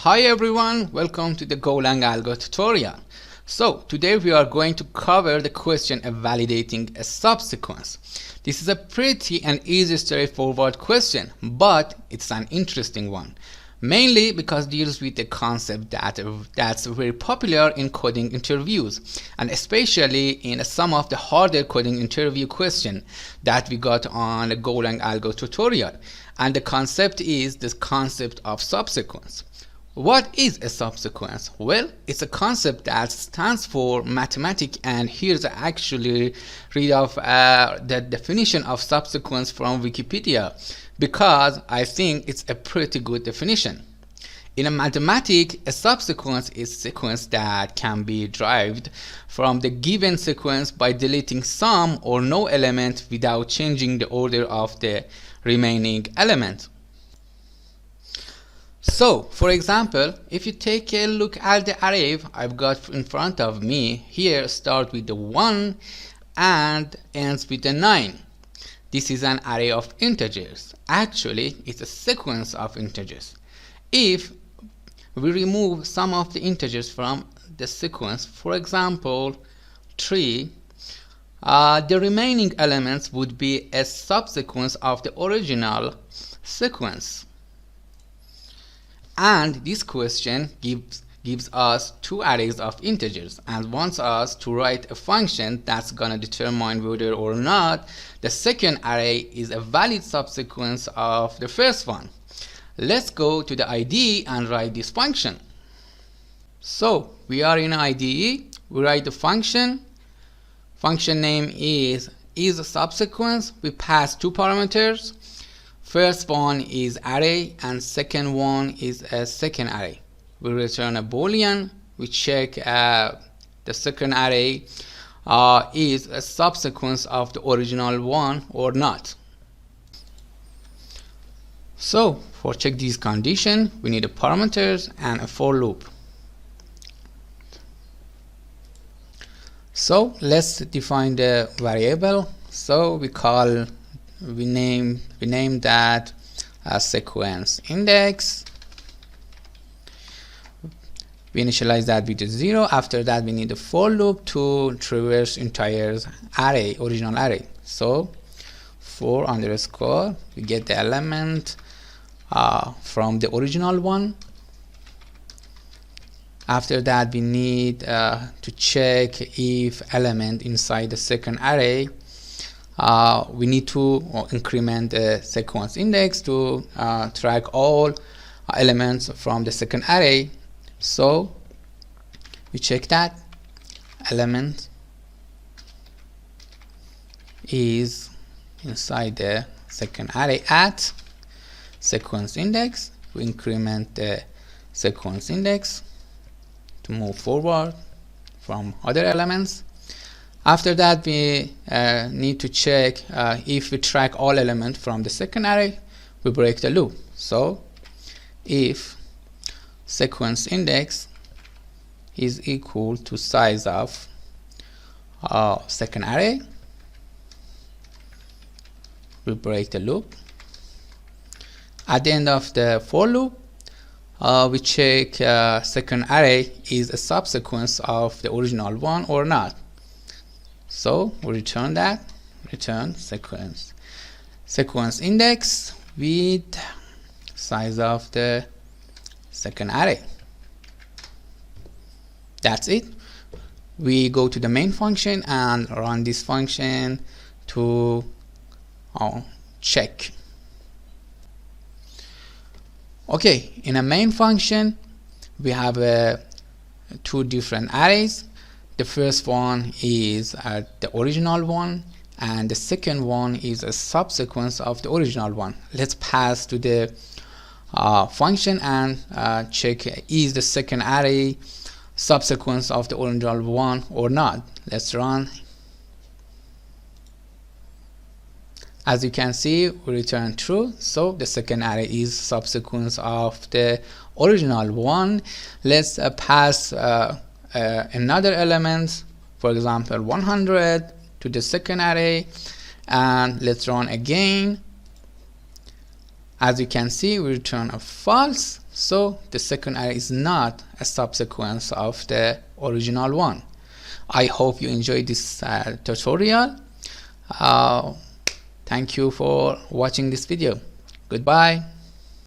Hi everyone, welcome to the Golang Algo tutorial. So today we are going to cover the question of validating a subsequence. This is a pretty and easy straightforward question, but it's an interesting one. Mainly because it deals with a concept that's very popular in coding interviews, and especially in some of the harder coding interview questions that we got on the Golang Algo tutorial. And the concept is the concept of subsequence. What is a subsequence? Well, it's a concept that stands for mathematics, and here's actually read off the definition of subsequence from Wikipedia, because I think it's a pretty good definition. In a mathematics, a subsequence is a sequence that can be derived from the given sequence by deleting some or no element without changing the order of the remaining element. So, for example, if you take a look at the array I've got in front of me, here start with the 1 and ends with the 9. This is an array of integers. Actually, it's a sequence of integers. If we remove some of the integers from the sequence, for example 3, the remaining elements would be a subsequence of the original sequence. And this question gives us two arrays of integers and wants us to write a function that's gonna determine whether or not the second array is a valid subsequence of the first one. Let's go to the IDE and write this function. So we are in IDE, we write the function. Function name is a subsequence. We pass two parameters. First one is array and second one is a second array. We return a boolean. We check the second array is a subsequence of the original one or not. So for check these conditions, we need a parameters and a for loop. So let's define the variable. So we name that sequence index. We initialize that with a 0. After that, we need a for loop to traverse entire array, original array. So for underscore, we get the element from the original one. After that, we need to check if element inside the second array. We need to increment the sequence index to track all elements from the second array. So we check that element is inside the second array at sequence index. We increment the sequence index to move forward from other elements. After that, we need to check if we track all elements from the second array, we break the loop. So if sequence index is equal to size of second array, we break the loop. At the end of the for loop, we check second array is a subsequence of the original one or not. So we return that, return sequence index with size of the second array. That's it. We go to the main function and run this function to check. Okay, in a main function we have two different arrays. The first one is the original one, and the second one is a subsequence of the original one. Let's pass to the function and check is the second array subsequence of the original one or not. Let's run. As you can see, we return true. So the second array is subsequence of the original one. Let's pass another element, for example 100, to the second array, and let's run again. As you can see, we return a false. So the second array is not a subsequence of the original one. I hope you enjoyed this tutorial. Thank you for watching this video. Goodbye.